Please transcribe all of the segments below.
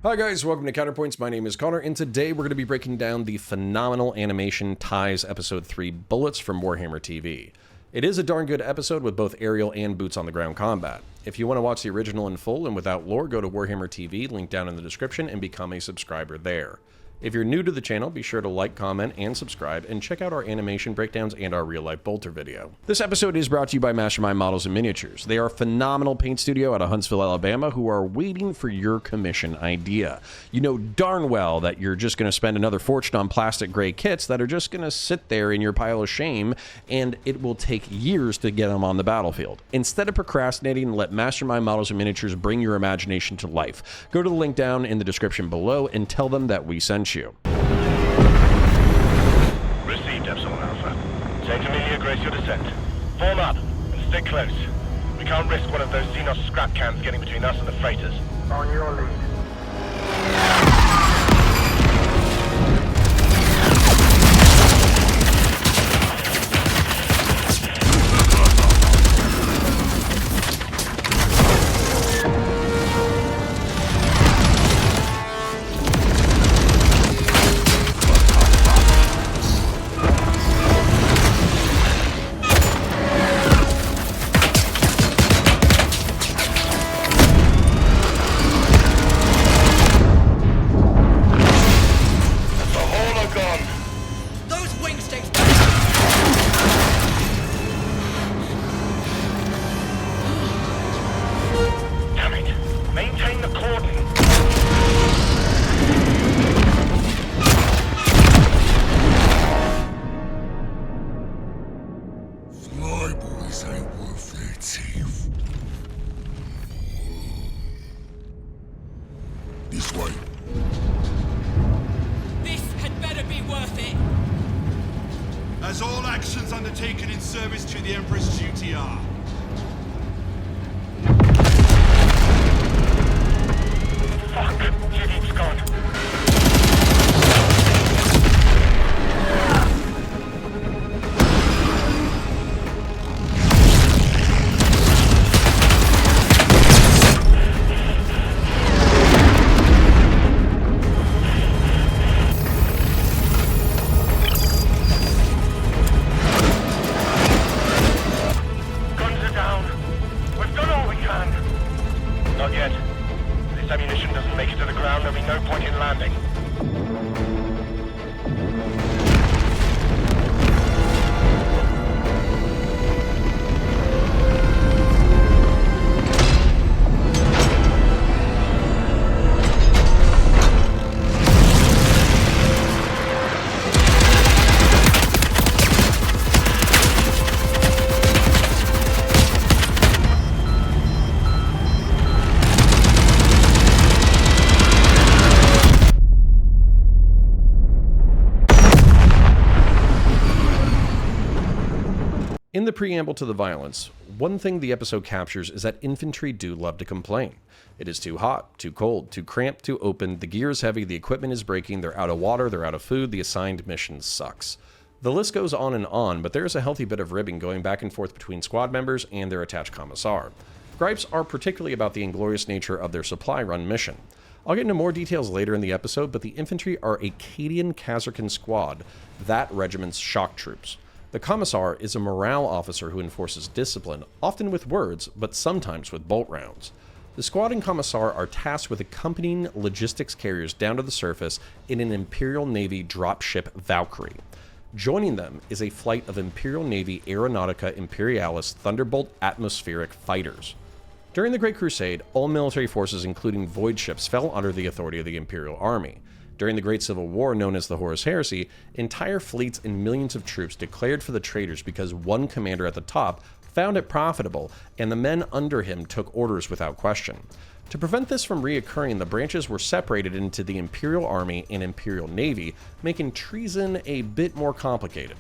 Hi guys, welcome to Counterpoints. My name is Connor, and today we're going to be breaking down the phenomenal animation Tithes Episode 3 Bullets from Warhammer TV. It is a darn good episode with both aerial and boots on the ground combat. If you want to watch the original in full and without lore, go to Warhammer TV, link down in the description, and become a subscriber there. If you're new to the channel, be sure to like, comment, and subscribe, and check out our animation breakdowns and our real-life bolter video. This episode is brought to you by Mastermind Models and Miniatures. They are a phenomenal paint studio out of Huntsville, Alabama, who are waiting for your commission idea. You know darn well that you're just going to spend another fortune on plastic gray kits that are just going to sit there in your pile of shame, and it will take years to get them on the battlefield. Instead of procrastinating, let Mastermind Models and Miniatures bring your imagination to life. Go to the link down in the description below and tell them that we sent you. Received, Epsilon Alpha. Saint Amelia, grace your descent. Form up and stick close. We can't risk one of those Xenos scrap cans getting between us and the freighters. On your lead. Maintain the cordon. Flyboys ain't worth their teeth. This way. This had better be worth it. As all actions undertaken in service to the Emperor's duty are. Fuck, Jigging's gone. Guns are down. We've done all we can. Not yet. If this ammunition doesn't make it to the ground, there'll be no point in landing. In the preamble to the violence, one thing the episode captures is that infantry do love to complain. It is too hot, too cold, too cramped, too open, the gear is heavy, the equipment is breaking, they're out of water, they're out of food, the assigned mission sucks. The list goes on and on, but there is a healthy bit of ribbing going back and forth between squad members and their attached commissar. Gripes are particularly about the inglorious nature of their supply run mission. I'll get into more details later in the episode, but the infantry are a Cadian Kazarkan squad, that regiment's shock troops. The commissar is a morale officer who enforces discipline, often with words, but sometimes with bolt rounds. The squad and commissar are tasked with accompanying logistics carriers down to the surface in an Imperial Navy dropship Valkyrie. Joining them is a flight of Imperial Navy Aeronautica Imperialis Thunderbolt atmospheric fighters. During the Great Crusade, all military forces, including void ships, fell under the authority of the Imperial Army. During the Great Civil War, known as the Horus Heresy, entire fleets and millions of troops declared for the traitors because one commander at the top found it profitable, and the men under him took orders without question. To prevent this from reoccurring, the branches were separated into the Imperial Army and Imperial Navy, making treason a bit more complicated.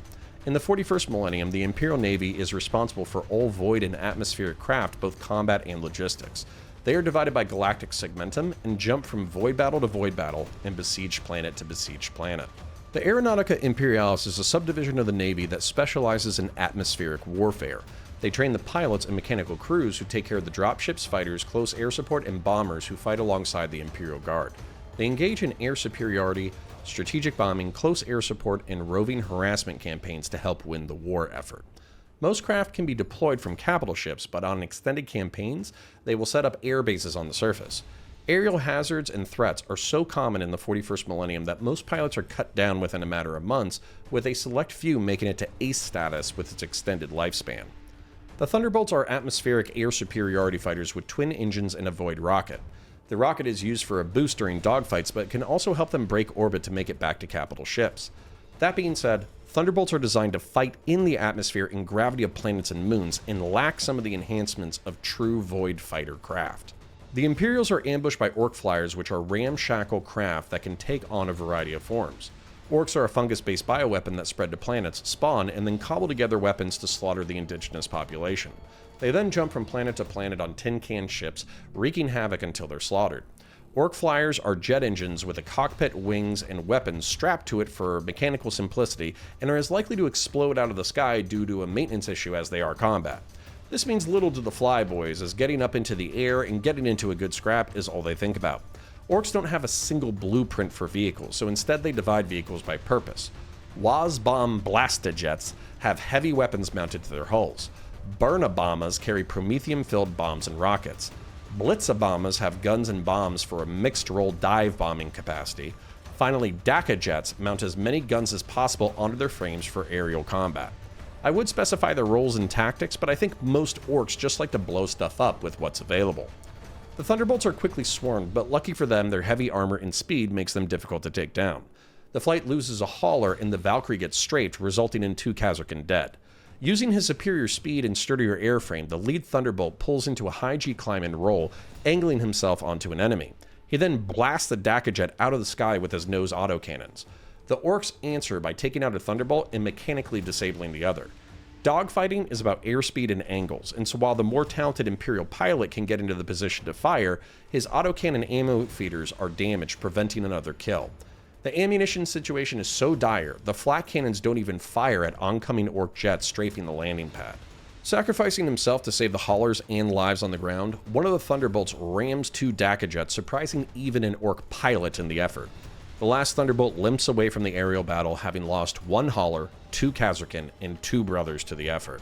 In the 41st millennium, the Imperial Navy is responsible for all void and atmospheric craft, both combat and logistics. They are divided by galactic segmentum and jump from void battle to void battle and besieged planet to besieged planet. The Aeronautica Imperialis is a subdivision of the Navy that specializes in atmospheric warfare. They train the pilots and mechanical crews who take care of the dropships, fighters, close air support, and bombers who fight alongside the Imperial Guard. They engage in air superiority, strategic bombing, close air support, and roving harassment campaigns to help win the war effort. Most craft can be deployed from capital ships, but on extended campaigns, they will set up air bases on the surface. Aerial hazards and threats are so common in the 41st millennium that most pilots are cut down within a matter of months, with a select few making it to ace status with its extended lifespan. The Thunderbolts are atmospheric air superiority fighters with twin engines and a void rocket. The rocket is used for a boost during dogfights, but can also help them break orbit to make it back to capital ships. That being said, Thunderbolts are designed to fight in the atmosphere and gravity of planets and moons, and lack some of the enhancements of true void fighter craft. The Imperials are ambushed by Orc flyers, which are ramshackle craft that can take on a variety of forms. Orcs are a fungus-based bioweapon that spread to planets, spawn, and then cobble together weapons to slaughter the indigenous population. They then jump from planet to planet on tin can ships, wreaking havoc until they're slaughtered. Orc flyers are jet engines with a cockpit, wings, and weapons strapped to it for mechanical simplicity, and are as likely to explode out of the sky due to a maintenance issue as they are combat. This means little to the flyboys, as getting up into the air and getting into a good scrap is all they think about. Orcs don't have a single blueprint for vehicles, so instead they divide vehicles by purpose. Wazbomb Blastajets have heavy weapons mounted to their hulls. Burnabombas carry Promethium-filled bombs and rockets. Blitzabombas have guns and bombs for a mixed-role dive bombing capacity. Finally, Daka jets mount as many guns as possible onto their frames for aerial combat. I would specify their roles and tactics, but I think most orcs just like to blow stuff up with what's available. The Thunderbolts are quickly swarmed, but lucky for them, their heavy armor and speed makes them difficult to take down. The flight loses a hauler and the Valkyrie gets strafed, resulting in 2 Khazarkan dead. Using his superior speed and sturdier airframe, the lead Thunderbolt pulls into a high G climb and roll, angling himself onto an enemy. He then blasts the Daka jet out of the sky with his nose autocannons. The Orcs answer by taking out a Thunderbolt and mechanically disabling the other. Dogfighting is about airspeed and angles, and so while the more talented Imperial pilot can get into the position to fire, his autocannon ammo feeders are damaged, preventing another kill. The ammunition situation is so dire, the flak cannons don't even fire at oncoming Orc jets strafing the landing pad. Sacrificing himself to save the haulers and lives on the ground, one of the Thunderbolts rams 2 Daka jets, surprising even an Orc pilot in the effort. The last Thunderbolt limps away from the aerial battle, having lost 1 hauler, 2 Khazarkan, and 2 brothers to the effort.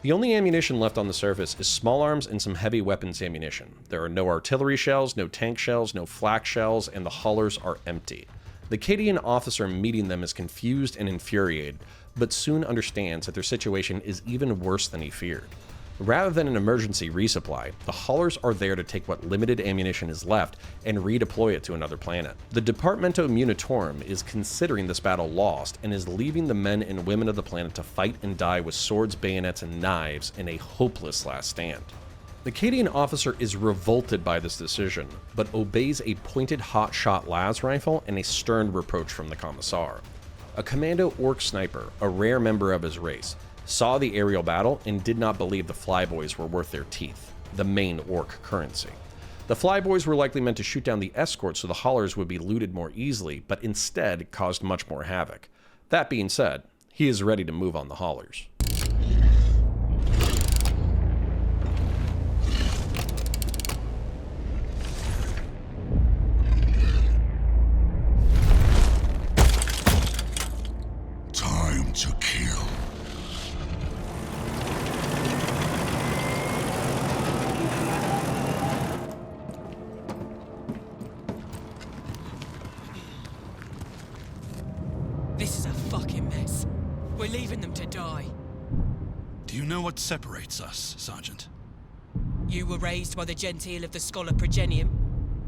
The only ammunition left on the surface is small arms and some heavy weapons ammunition. There are no artillery shells, no tank shells, no flak shells, and the haulers are empty. The Cadian officer meeting them is confused and infuriated, but soon understands that their situation is even worse than he feared. Rather than an emergency resupply, the haulers are there to take what limited ammunition is left and redeploy it to another planet. The Departamento Munitorum is considering this battle lost and is leaving the men and women of the planet to fight and die with swords, bayonets, and knives in a hopeless last stand. The Cadian officer is revolted by this decision, but obeys a pointed hot-shot las rifle and a stern reproach from the Commissar. A commando Orc sniper, a rare member of his race, saw the aerial battle and did not believe the flyboys were worth their teeth, the main Orc currency. The flyboys were likely meant to shoot down the escort so the haulers would be looted more easily, but instead caused much more havoc. That being said, he is ready to move on the haulers. Time to kill. This is a fucking mess. We're leaving them to die. Do you know what separates us, Sergeant? You were raised by the genteel of the scholar Progenium,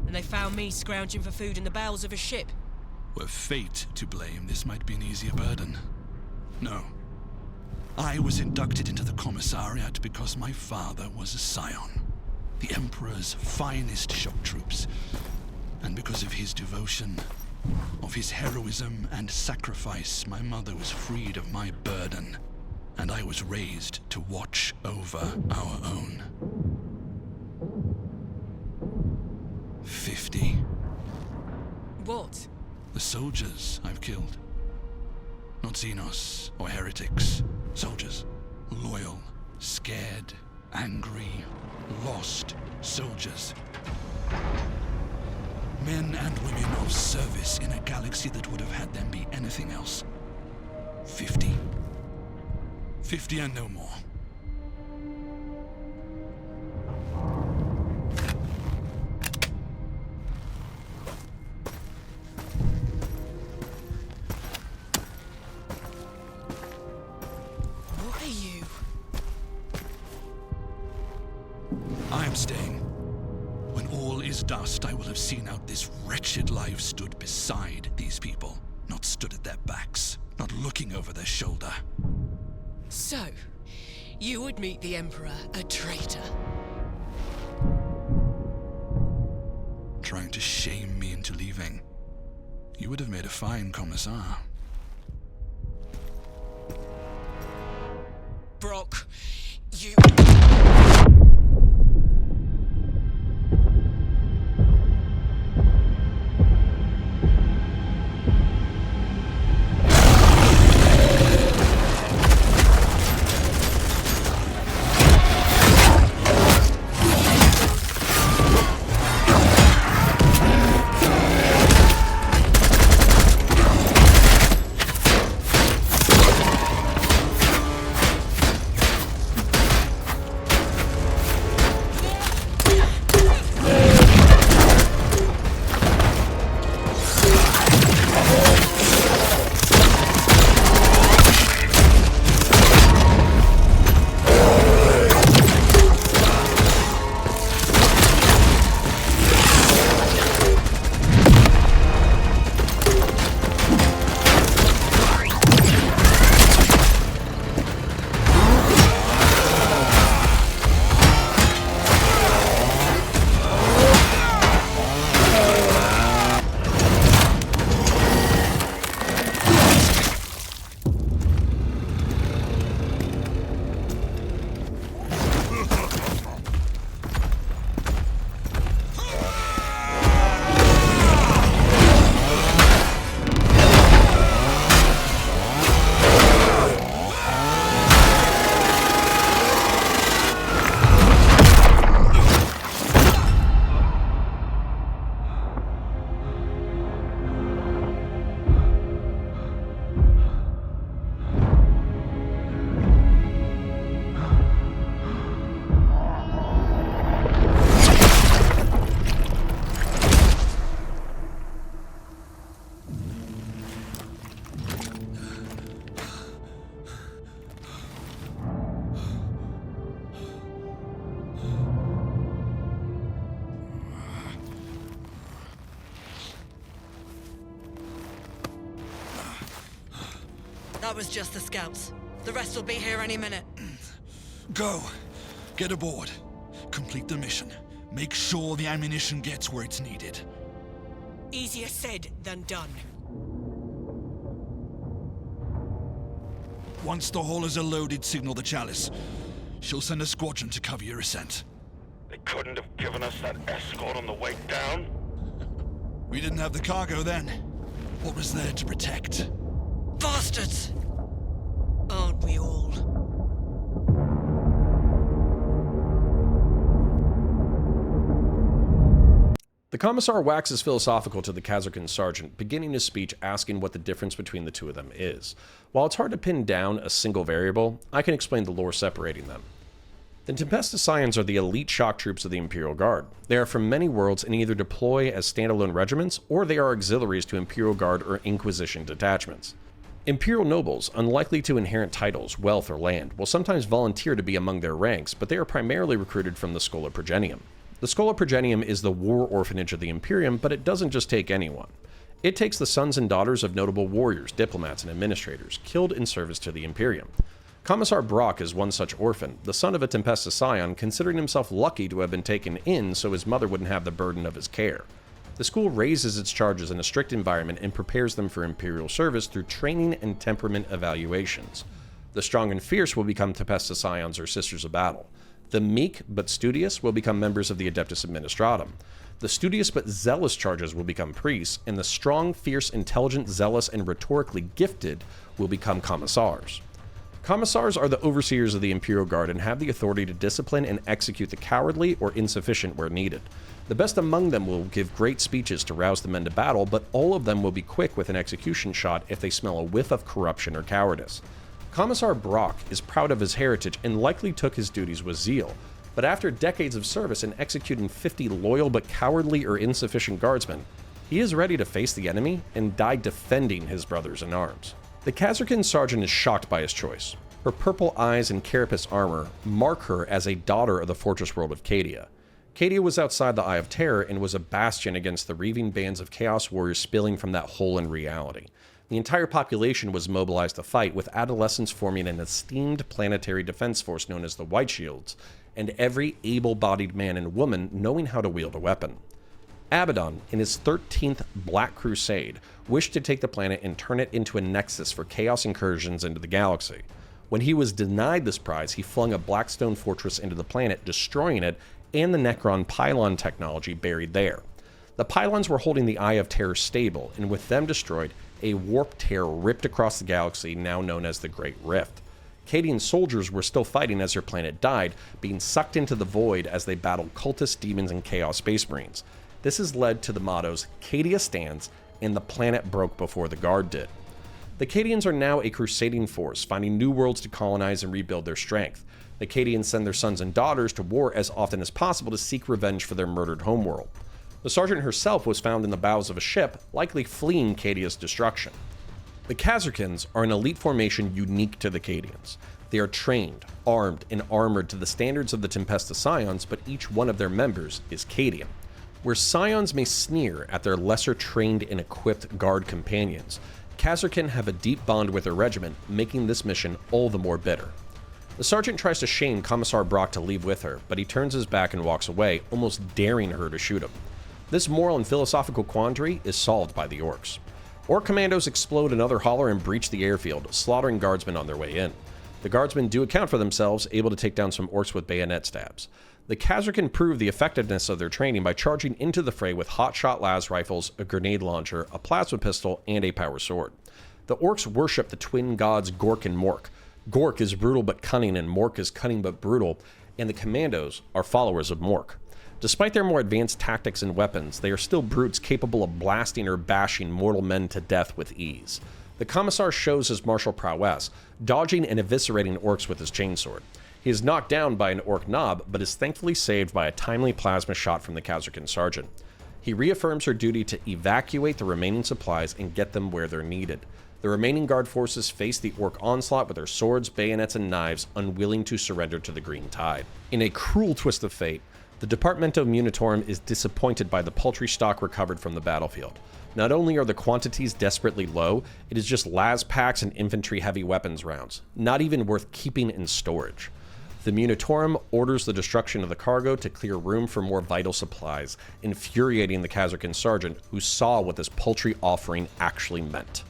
and they found me scrounging for food in the bowels of a ship. Were fate to blame, this might be an easier burden. No. I was inducted into the commissariat because my father was a scion, the Emperor's finest shock troops, and because of his devotion, of his heroism and sacrifice, my mother was freed of my burden, and I was raised to watch over our own. 50. What? The soldiers I've killed. Not Xenos or heretics. Soldiers. Loyal, scared, angry, lost soldiers. Men and women of service in a galaxy that would have had them be anything else. 50. 50 and no more. What are you? I am staying. When all is dust, I will have seen out this wretched life stood beside these people, not stood at their backs, not looking over their shoulder. So, you would meet the Emperor a traitor? Trying to shame me into leaving. You would have made a fine commissar. Brock, you... That was just the scouts. The rest will be here any minute. Go. Get aboard. Complete the mission. Make sure the ammunition gets where it's needed. Easier said than done. Once the haulers are loaded, signal the Chalice. She'll send a squadron to cover your ascent. They couldn't have given us that escort on the way down? We didn't have the cargo then. What was there to protect? Bastards! Aren't we all? The Commissar waxes philosophical to the Kazarkan sergeant, beginning his speech asking what the difference between the two of them is. While it's hard to pin down a single variable, I can explain the lore separating them. The Tempestus Scions are the elite shock troops of the Imperial Guard. They are from many worlds and either deploy as standalone regiments, or they are auxiliaries to Imperial Guard or Inquisition detachments. Imperial nobles, unlikely to inherit titles, wealth, or land, will sometimes volunteer to be among their ranks, but they are primarily recruited from the Schola Progenium. The Schola Progenium is the war orphanage of the Imperium, but it doesn't just take anyone. It takes the sons and daughters of notable warriors, diplomats, and administrators, killed in service to the Imperium. Commissar Brock is one such orphan, the son of a Tempestus Scion, considering himself lucky to have been taken in so his mother wouldn't have the burden of his care. The school raises its charges in a strict environment and prepares them for Imperial service through training and temperament evaluations. The strong and fierce will become Tempestus Scions or Sisters of Battle. The meek but studious will become members of the Adeptus Administratum. The studious but zealous charges will become priests, and the strong, fierce, intelligent, zealous, and rhetorically gifted will become commissars. Commissars are the overseers of the Imperial Guard and have the authority to discipline and execute the cowardly or insufficient where needed. The best among them will give great speeches to rouse the men to battle, but all of them will be quick with an execution shot if they smell a whiff of corruption or cowardice. Commissar Brock is proud of his heritage and likely took his duties with zeal, but after decades of service and executing 50 loyal but cowardly or insufficient guardsmen, he is ready to face the enemy and die defending his brothers in arms. The Khazarkan sergeant is shocked by his choice. Her purple eyes and carapace armor mark her as a daughter of the fortress world of Cadia. Cadia was outside the Eye of Terror and was a bastion against the reaving bands of Chaos Warriors spilling from that hole in reality. The entire population was mobilized to fight, with adolescents forming an esteemed planetary defense force known as the White Shields, and every able-bodied man and woman knowing how to wield a weapon. Abaddon, in his 13th Black Crusade, wished to take the planet and turn it into a nexus for chaos incursions into the galaxy. When he was denied this prize, he flung a Blackstone fortress into the planet, destroying it and the Necron pylon technology buried there. The pylons were holding the Eye of Terror stable, and with them destroyed, a warp tear ripped across the galaxy, now known as the Great Rift. Cadian soldiers were still fighting as their planet died, being sucked into the void as they battled cultists, demons, and Chaos Space Marines. This has led to the mottos, Cadia stands, and the planet broke before the Guard did. The Cadians are now a crusading force, finding new worlds to colonize and rebuild their strength. The Cadians send their sons and daughters to war as often as possible to seek revenge for their murdered homeworld. The sergeant herself was found in the bows of a ship, likely fleeing Cadia's destruction. The Khazarkans are an elite formation unique to the Cadians. They are trained, armed, and armored to the standards of the Tempesta Scions, but each one of their members is Cadian. Where Scions may sneer at their lesser trained and equipped guard companions, Khazarkan have a deep bond with their regiment, making this mission all the more bitter. The sergeant tries to shame Commissar Brock to leave with her, but he turns his back and walks away, almost daring her to shoot him. This moral and philosophical quandary is solved by the orcs. Orc commandos explode another holler and breach the airfield, slaughtering guardsmen on their way in. The guardsmen do account for themselves, able to take down some orcs with bayonet stabs. The Khazarkan prove the effectiveness of their training by charging into the fray with hotshot las rifles, a grenade launcher, a plasma pistol, and a power sword. The orcs worship the twin gods Gork and Mork. Gork is brutal but cunning, and Mork is cunning but brutal, and the commandos are followers of Mork. Despite their more advanced tactics and weapons, they are still brutes capable of blasting or bashing mortal men to death with ease. The Commissar shows his martial prowess, dodging and eviscerating orcs with his chainsword. He is knocked down by an orc knob, but is thankfully saved by a timely plasma shot from the Khazarkan sergeant. He reaffirms her duty to evacuate the remaining supplies and get them where they're needed. The remaining guard forces face the orc onslaught with their swords, bayonets, and knives, unwilling to surrender to the Green Tide. In a cruel twist of fate, the Departamento Munitorum is disappointed by the paltry stock recovered from the battlefield. Not only are the quantities desperately low, it is just las packs and infantry heavy weapons rounds, not even worth keeping in storage. The Munitorum orders the destruction of the cargo to clear room for more vital supplies, infuriating the Khazarkan sergeant, who saw what this paltry offering actually meant.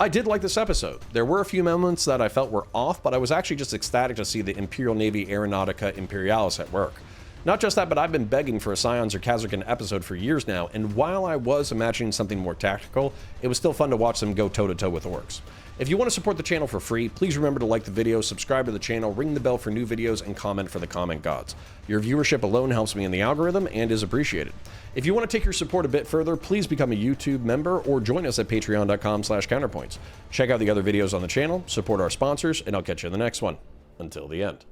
I did like this episode. There were a few moments that I felt were off, but I was actually just ecstatic to see the Imperial Navy Aeronautica Imperialis at work. Not just that, but I've been begging for a Scions or Khazarkan episode for years now, and while I was imagining something more tactical, it was still fun to watch them go toe-to-toe with orcs. If you want to support the channel for free, please remember to like the video, subscribe to the channel, ring the bell for new videos, and comment for the comment gods. Your viewership alone helps me in the algorithm and is appreciated. If you want to take your support a bit further, please become a YouTube member or join us at patreon.com/counterpoints. Check out the other videos on the channel, support our sponsors, and I'll catch you in the next one. Until the end.